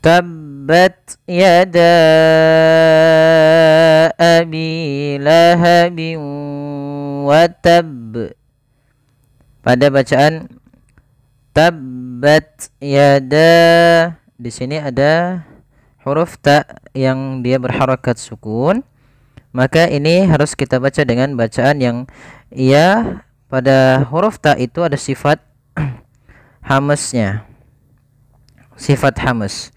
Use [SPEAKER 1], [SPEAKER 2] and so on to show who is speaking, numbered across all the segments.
[SPEAKER 1] Tabbat yada abi lahabin wa tab. Pada bacaan tabbat yada, di sini ada huruf ta yang dia berharakat sukun, maka ini harus kita baca dengan bacaan yang pada huruf ta itu ada sifat hamesnya, sifat hames.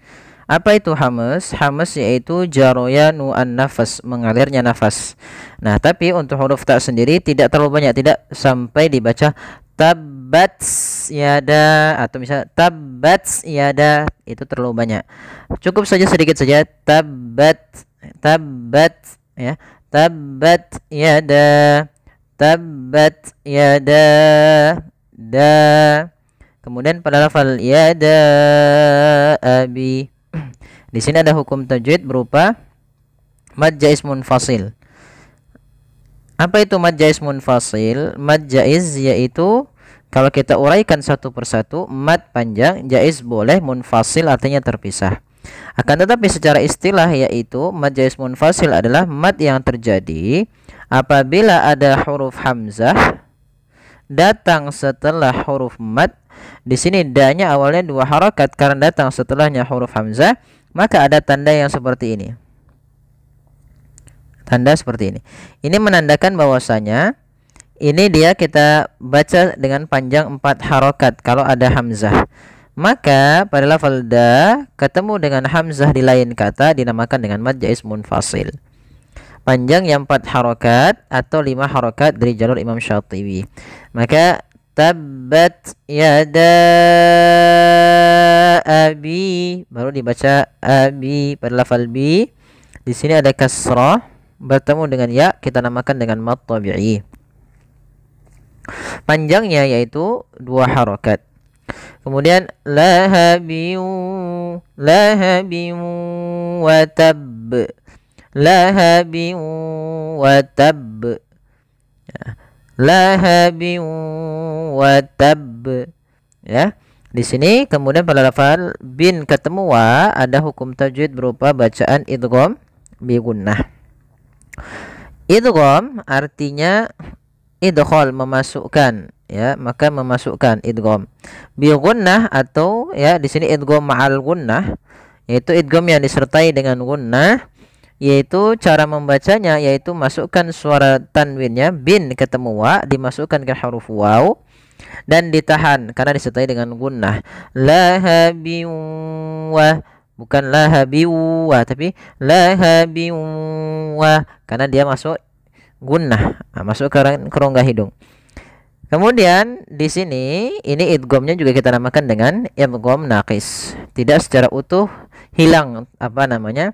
[SPEAKER 1] Apa itu hames? Hames yaitu jaroyanu an-nafas, mengalirnya nafas. Nah, tapi untuk huruf ta sendiri tidak terlalu banyak, tidak sampai dibaca tabbat yada atau misalnya tabbat yada, itu terlalu banyak. Cukup saja sedikit saja tabbat, tabbat ya, tabbat yada, tabbat yada da. Kemudian pada lafal yada abi, di sini ada hukum tajwid berupa mad jaiz munfasil. Apa itu mad jaiz munfasil? Mad jaiz yaitu kalau kita uraikan satu persatu, mad panjang, jaiz boleh, munfasil artinya terpisah. Akan tetapi secara istilah yaitu mad jaiz munfasil adalah mad yang terjadi apabila ada huruf hamzah datang setelah huruf mad. Di sini da-nya awalnya 2 harakat karena datang setelahnya huruf hamzah, maka ada tanda yang seperti ini. Tanda seperti ini. Ini menandakan bahwasanya ini dia kita baca dengan panjang 4 harakat kalau ada hamzah. Maka pada lafal da ketemu dengan hamzah di lain kata dinamakan dengan mad jaiz munfasil. Panjang yang 4 harakat atau 5 harakat dari jalur Imam Syatibi. Maka tabbat yada abi, baru dibaca abi pada lafal bi. Di sini ada kasrah bertemu dengan ya, kita namakan dengan mad tabi'i. Panjangnya yaitu 2 harakat. Kemudian lahabiu, lahabiu wa tab, lahabiu wa tab, lahabiu wa tab ya. Di sini kemudian pada lafal bin ketemu wa ada hukum tajwid berupa bacaan idgham bi gunnah. Idgham artinya idkhal, memasukkan ya, maka memasukkan idgham. Bi gunnah atau ya di sini idgham ma'al gunnah, yaitu idgham yang disertai dengan gunnah, yaitu cara membacanya yaitu masukkan suara tanwinnya bin ketemu wa, dimasukkan ke huruf waw dan ditahan karena disertai dengan gunnah. Lahabiu wa, bukan lahabiu wa tapi lahabiu wa karena dia masuk gunnah, masuk ke rongga hidung. Kemudian di sini ini idghamnya juga kita namakan dengan idgham naqis. Tidak secara utuh hilang apa namanya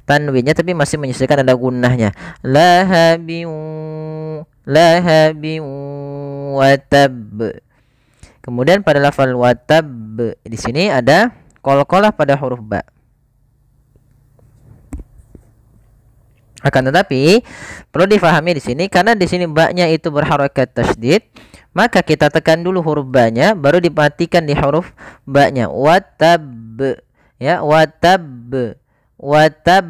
[SPEAKER 1] tanwinnya, tapi masih menyisakan ada gunnahnya. Lahabiu, lahabiu watab. Kemudian pada lafal watab di sini ada qalqalah pada huruf ba. Akan tetapi perlu difahami di sini karena di sini ba-nya itu berharakat tasydid, maka kita tekan dulu huruf ba-nya baru dimatikan di huruf ba-nya. Watab ya, watab, watab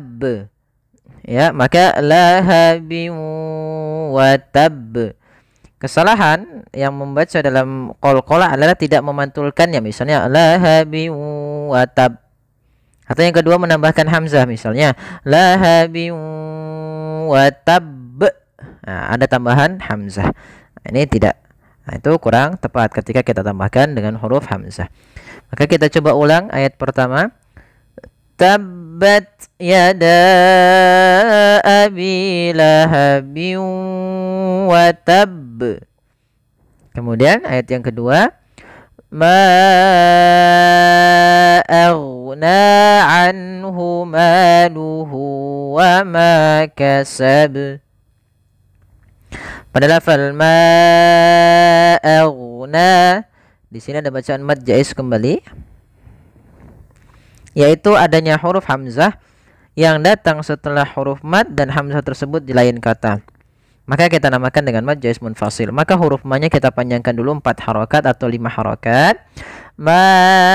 [SPEAKER 1] ya, maka lahabi watab. Kesalahan yang membaca dalam qalqalah adalah tidak memantulkannya, misalnya lahabi watab. Atau yang kedua menambahkan hamzah, misalnya lahabi watab. Nah, ada tambahan hamzah. Ini tidak. Nah, itu kurang tepat ketika kita tambahkan dengan huruf hamzah. Maka kita coba ulang ayat pertama. Tabbat yada abi lahabin wa tab. Kemudian ayat yang kedua, ma aghna anhu maluhu wa ma kasab. Pada lafal ma aghna di sini ada bacaan mad jaiz kembali, yaitu adanya huruf hamzah yang datang setelah huruf mad dan hamzah tersebut di lain kata. Maka kita namakan dengan mad jaiz munfasil. Maka huruf ma-nya kita panjangkan dulu 4 harokat atau 5 harokat. Ma'auna,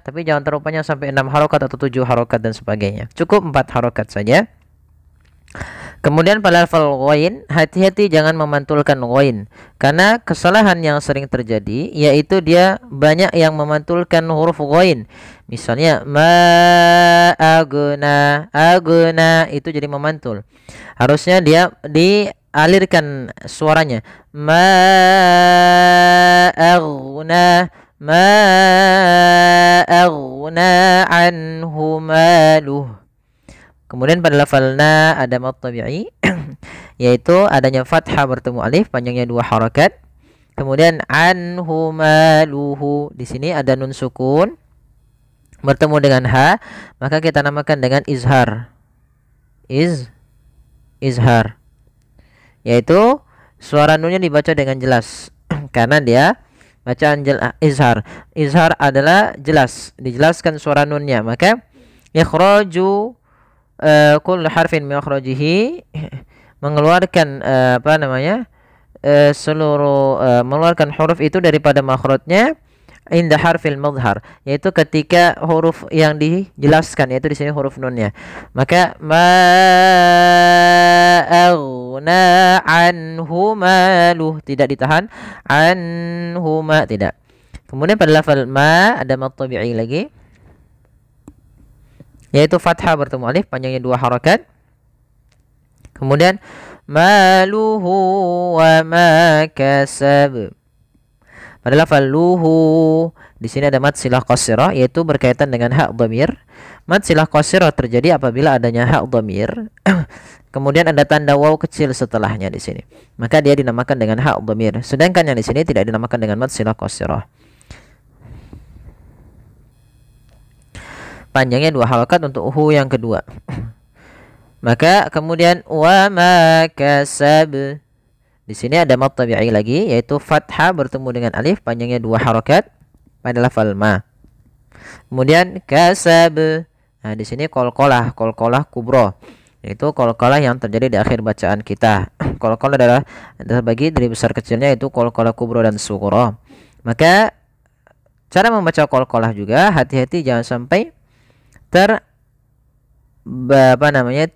[SPEAKER 1] tapi jangan terlalu panjang sampai 6 harokat atau 7 harokat dan sebagainya. Cukup 4 harokat saja. Kemudian pada lafal ghain, hati-hati jangan memantulkan ghain, karena kesalahan yang sering terjadi yaitu dia banyak yang memantulkan huruf ghain. Misalnya ma'aguna, aguna itu jadi memantul. Harusnya dia dialirkan suaranya. Ma'aguna, ma'aguna anhu maluh. Kemudian pada lafal na ada mad tabi'i yaitu adanya fathah bertemu alif, panjangnya 2 harakat. Kemudian anhu maluhu, di sini ada nun sukun bertemu dengan ha, maka kita namakan dengan izhar. Izhar. Yaitu suara nunnya dibaca dengan jelas karena dia bacaan izhar. Izhar adalah jelas, dijelaskan suara nunnya, maka ikhraju kull harfin min akhrajihi, mengeluarkan seluruh mengeluarkan huruf itu daripada makhrajnya inda harfil madhar, yaitu ketika huruf yang dijelaskan, yaitu di sini huruf nunnya. Maka ma'aghna anhu maluh, tidak ditahan, anhu ma tidak. Kemudian pada lafal ma ada mad tabi'i lagi, yaitu fathah bertemu alif, panjangnya 2 harakat. Kemudian maluhu wa ma kasab. Pada lafal luhu, di sini ada mad silah qasirah, yaitu berkaitan dengan hak dhamir. Mad silah qasirah terjadi apabila adanya hak dhamir kemudian ada tanda waw kecil setelahnya di sini, maka dia dinamakan dengan hak dhamir. Sedangkan yang di sini tidak dinamakan dengan mad silah qasirah. Panjangnya 2 harakat untuk hu yang kedua. Maka kemudian wa ma kasab, di sini ada mad tabi'i lagi, yaitu fathah bertemu dengan alif, panjangnya 2 harakat pada lafal ma. Kemudian kasab, nah di sini qalqalah kubra, yaitu qalqalah yang terjadi di akhir bacaan kita. Qalqalah adalah terbagi dari besar kecilnya, yaitu qalqalah kubra dan sughra. Maka cara membaca qalqalah juga hati-hati, jangan sampai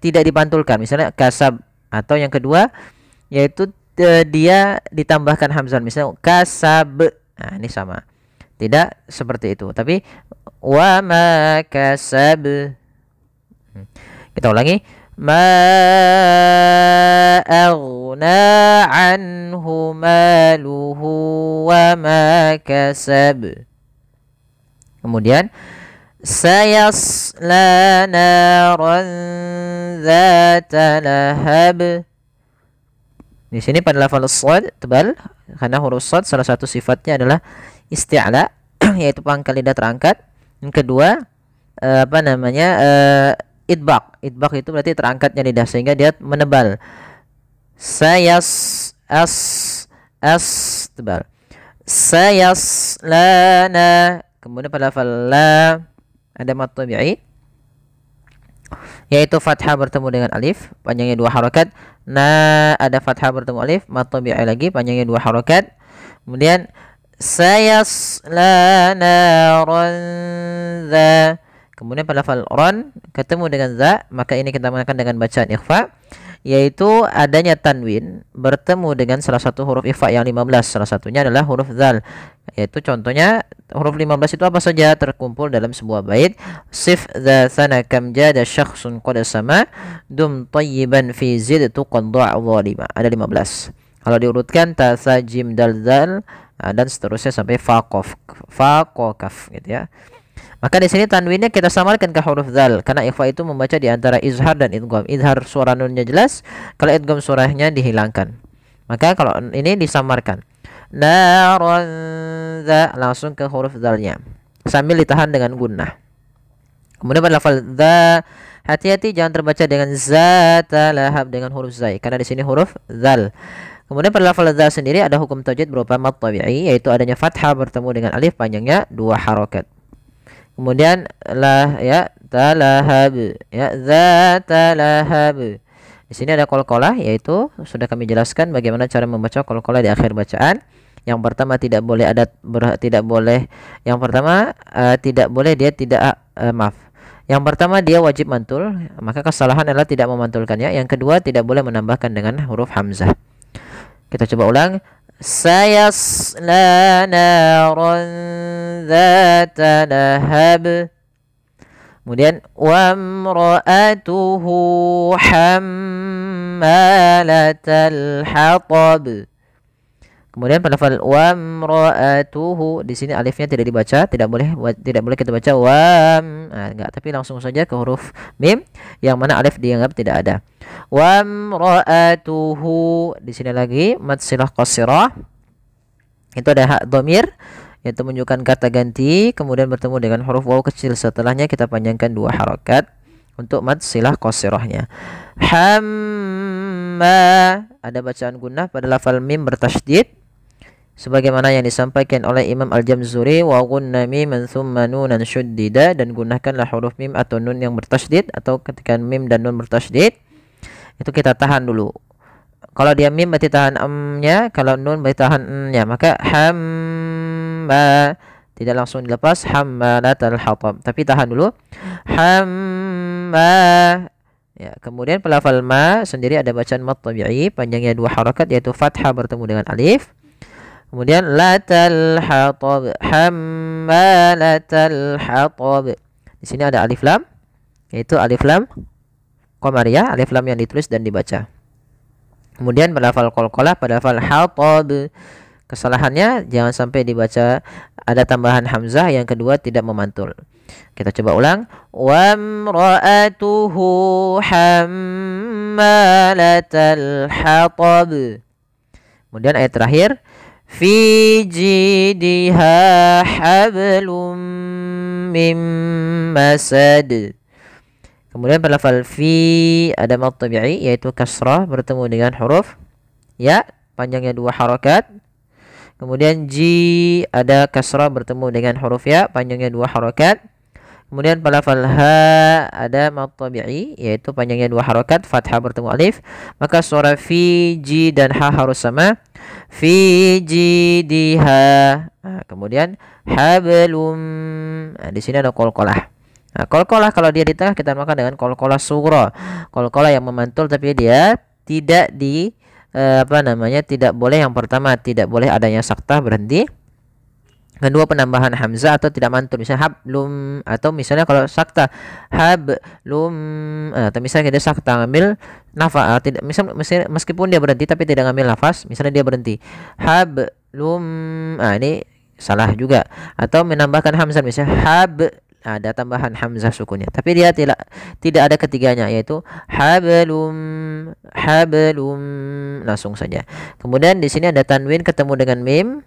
[SPEAKER 1] tidak dipantulkan. Misalnya kasab, atau yang kedua yaitu dia ditambahkan hamzah, misalnya kasab. Nah, ini sama. Tidak seperti itu, tapi wa ma kasab. Kita ulangi. Ma aghna anhu maluhu wa ma kasab. Kemudian sayasla naran dzata lahab. Di sini pada lafal shad tebal, karena huruf shad salah satu sifatnya adalah isti'la, yaitu pangkal lidah terangkat. Yang kedua idbaq. Idbaq itu berarti terangkatnya lidah sehingga dia menebal. Tebal. Sayaslana. Kemudian pada lafal la ada mad tabi'i, yaitu fathah bertemu dengan alif, panjangnya 2 harakat. Na ada fathah bertemu alif, mad tabi'i lagi, panjangnya 2 harakat. Kemudian sayasla naran dza. Kemudian pada lafal ran ketemu dengan za, maka ini kita menggunakan dengan bacaan ikhfa, yaitu adanya tanwin bertemu dengan salah satu huruf ikhfa yang 15. Salah satunya adalah huruf dzal, yaitu contohnya huruf 15 itu apa saja terkumpul dalam sebuah bait. Sif dza sana kam jada syakhsun qad sama dum tayyiban fi zidtu qad da'a zalima. Ada 15. Kalau diurutkan ta sa jim dal dzal dan seterusnya sampai fa qaf gitu ya. Maka di sini tanwinnya kita samarkan ke huruf dzal, karena ikhfa itu membaca di antara izhar dan idgham. Izhar suara nunnya jelas, kalau idgham surahnya dihilangkan. Maka kalau ini disamarkan. Naran dza, langsung ke huruf dzalnya sambil ditahan dengan gunnah. Kemudian pada lafal dza, hati-hati jangan terbaca dengan zata lahab dengan huruf zai, karena di sini huruf dzal. Kemudian pada lafal dza sendiri ada hukum tajwid berupa mad tabi'i, yaitu adanya fathah bertemu dengan alif, panjangnya 2 harakat. Kemudian lah ya talahab, ya zata lahab. Di sini ada qalqalah, yaitu sudah kami jelaskan bagaimana cara membaca qalqalah di akhir bacaan. Yang pertama tidak boleh ada tidak boleh. Yang pertama tidak boleh dia tidak maaf. Yang pertama dia wajib mantul, maka kesalahan adalah tidak memantulkannya. Yang kedua tidak boleh menambahkan dengan huruf hamzah. Kita coba ulang. Sayasla naran dzata lahab. Kemudian wamra'atuhu hammalatal hatab. Kemudian pada lafal wamra'atuhu, di sini alifnya tidak dibaca, tidak boleh kita baca wam, enggak, tapi langsung saja ke huruf mim yang mana alif dianggap tidak ada. Wamra'atuhu, di sini lagi mad silah qasirah. Itu ada hak dhamir, yaitu menunjukkan kata ganti, kemudian bertemu dengan huruf waw kecil setelahnya, kita panjangkan 2 harakat untuk mad silah qasirahnya. Hamma, ada bacaan gunnah pada lafal mim bertasydid sebagaimana yang disampaikan oleh Imam Al-Jamzuri, wa gunna miman thumma nunan syuddida, dan gunakanlah huruf mim atau nun yang bertasydid, atau ketika mim dan nun bertasydid itu kita tahan dulu. Kalau dia mim berarti tahan nya, kalau nun berarti tahan nya, maka hamma tidak langsung dilepas hammalatal hatab, tapi tahan dulu hamma. Ya, kemudian pelafal ma sendiri ada bacaan mad tabi'i, panjangnya 2 harakat yaitu fathah bertemu dengan alif. Kemudian latal hatab, hammalatal hatab. Di sini ada alif lam, yaitu alif lam qamariyah, alif lam yang ditulis dan dibaca. Kemudian pada lafal qalqalah, pada lafal hatab, kesalahannya jangan sampai dibaca ada tambahan hamzah, yang kedua tidak memantul. Kita coba ulang. Wamra'atuhu hammalatal hatab. Kemudian ayat terakhir, fi jidha hablum mim masad. Kemudian pada lafal fi ada mad tabi'i, yaitu kasrah bertemu dengan huruf ya, panjangnya 2 harakat. Kemudian ji ada kasrah bertemu dengan huruf ya, panjangnya 2 harakat. Kemudian pada lafal ha ada mad tabi'i, yaitu panjangnya 2 harakat, fathah bertemu alif, maka suara fi ji dan ha harus sama. Fi jidha. Kemudian hablum. Di sini ada qalqalah. Qalqalah kalau dia di tengah kita namakan dengan qalqalah sughra. Qalqalah yang memantul tapi dia tidak tidak boleh. Yang pertama tidak boleh adanya saktah berhenti. Kedua penambahan hamzah atau tidak mantul, misalnya hablum, atau misalnya kalau sakta hablum, atau misalnya dia sakta ngambil nafas, tidak meskipun dia berhenti tapi tidak ngambil nafas, misalnya dia berhenti hablum, ini salah juga. Atau menambahkan hamzah, misalnya ada tambahan hamzah sukunnya tapi dia tidak ada ketiganya, yaitu hablum, langsung saja. Kemudian di sini ada tanwin ketemu dengan mim,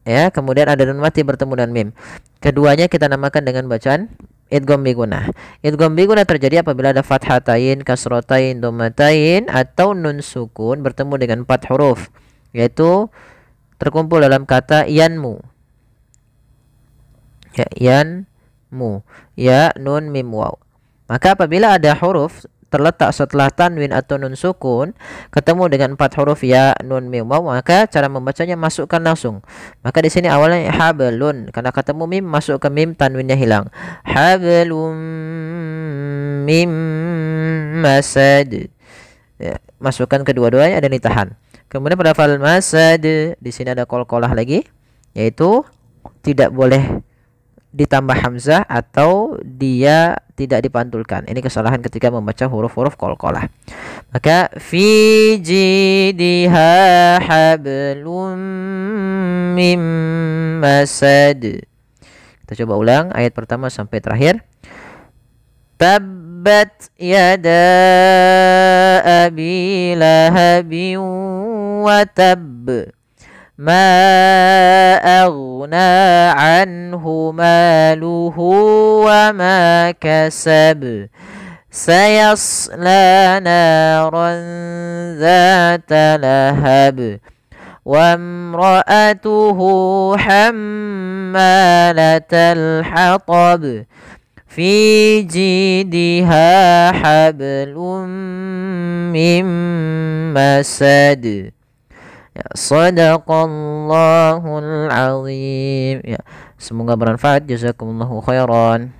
[SPEAKER 1] ya, kemudian ada nun mati bertemu dengan mim. Keduanya kita namakan dengan bacaan idgham bi gunnah. Idgham bi gunnah terjadi apabila ada fathatain, kasratain, dhammatain atau nun sukun bertemu dengan 4 huruf, yaitu terkumpul dalam kata yanmu. Ya, yanmu, ya, nun, mim, waw. Maka apabila ada huruf terletak setelah tanwin atau nun sukun ketemu dengan 4 huruf ya, nun, mim, waw, maka cara membacanya masukkan langsung. Maka di sini awalnya hablun, karena ketemu mim masuk ke mim, tanwinnya hilang. Hablum mim masad. Ya, masukkan kedua-duanya dan ditahan. Kemudian pada lafal masad, di sini ada qalqalah lagi, yaitu tidak boleh ditambah hamzah atau dia tidak dipantulkan. Ini kesalahan ketika membaca huruf-huruf qalqalah. Maka fi jidha hablum mim masad. Kita coba ulang ayat pertama sampai terakhir. Tabbat yada abi lahabin wa tab. Ma aghna anhu maluhu wa ma kasab. Sayasla naran dzata lahab. Wa imra'atuhu hammalatal hatab. fi jidha hablum min masad. Ya, sadaqallahul azim. Ya, semoga bermanfaat. Jazakumullahu khairan.